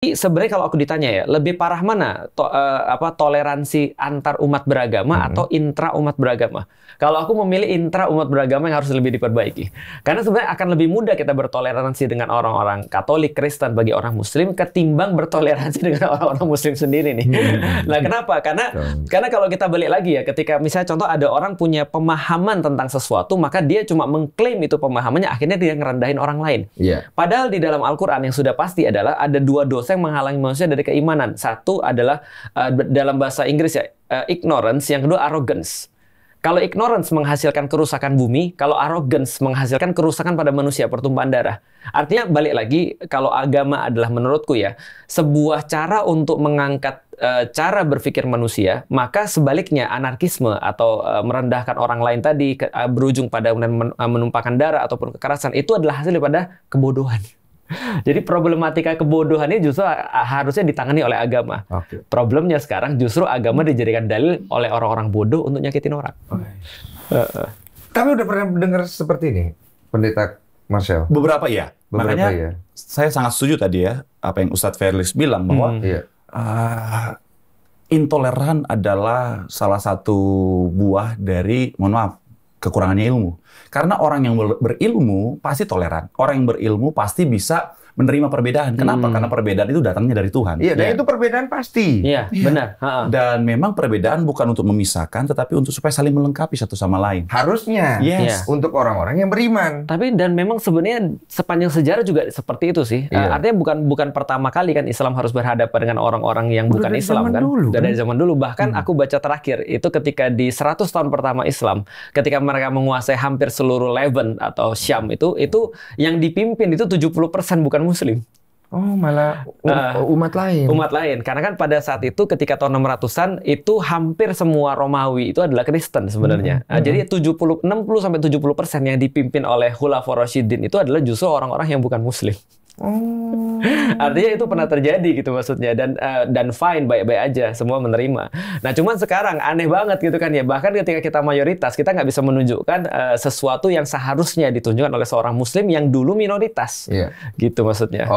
Sebenarnya kalau aku ditanya ya, lebih parah mana toleransi antar umat beragama atau intra umat beragama? Kalau aku memilih intra umat beragama yang harus lebih diperbaiki. Karena sebenarnya akan lebih mudah kita bertoleransi dengan orang-orang Katolik, Kristen bagi orang Muslim ketimbang bertoleransi dengan orang-orang Muslim sendiri nih. Nah, kenapa? Karena kalau kita balik lagi ya, ketika misalnya contoh ada orang punya pemahaman tentang sesuatu, maka dia cuma mengklaim itu pemahamannya, akhirnya dia ngerendahin orang lain. Padahal di dalam Al-Quran yang sudah pasti adalah ada dua dosa yang menghalangi manusia dari keimanan. Satu adalah dalam bahasa Inggris ya, ignorance, yang kedua arrogance. Kalau ignorance menghasilkan kerusakan bumi, kalau arrogance menghasilkan kerusakan pada manusia, pertumpahan darah. Artinya balik lagi, kalau agama adalah menurutku ya, sebuah cara untuk mengangkat cara berpikir manusia, maka sebaliknya anarkisme atau merendahkan orang lain tadi, berujung pada menumpahkan darah ataupun kekerasan, itu adalah hasil daripada kebodohan. Jadi problematika kebodohan ini justru harusnya ditangani oleh agama. Problemnya sekarang justru agama dijadikan dalil oleh orang-orang bodoh untuk nyakitin orang. Tapi udah pernah dengar seperti ini, Pendeta Marcel? Beberapa ya. Makanya saya sangat setuju tadi ya, apa yang Ustadz Ferlis bilang bahwa intoleran adalah salah satu buah dari, mohon maaf, kekurangannya ilmu. Karena orang yang berilmu pasti toleran. Orang yang berilmu pasti bisa menerima perbedaan. Kenapa? Karena perbedaan itu datangnya dari Tuhan. Iya, dan itu perbedaan pasti. Iya, benar. Dan memang perbedaan bukan untuk memisahkan, tetapi untuk supaya saling melengkapi satu sama lain. Harusnya. Untuk orang-orang yang beriman. Tapi dan memang sebenarnya sepanjang sejarah juga seperti itu sih. Artinya bukan pertama kali kan Islam harus berhadapan dengan orang-orang yang bukan Islam kan. Udah dari zaman dulu. Bahkan aku baca terakhir itu ketika di 100 tahun pertama Islam, ketika mereka menguasai hampir seluruh Levant atau Syam itu yang dipimpin itu 70% bukan Muslim. Oh, malah umat lain. Umat lain. Karena kan pada saat itu ketika tahun 600-an itu hampir semua Romawi itu adalah Kristen sebenarnya. Jadi 60-70% yang dipimpin oleh Khulafaur Rasyidin itu adalah justru orang-orang yang bukan Muslim. Artinya itu pernah terjadi gitu maksudnya, dan fine, baik-baik aja, semua menerima. Nah cuman sekarang aneh banget gitu kan ya, bahkan ketika kita mayoritas kita nggak bisa menunjukkan sesuatu yang seharusnya ditunjukkan oleh seorang Muslim yang dulu minoritas, gitu maksudnya.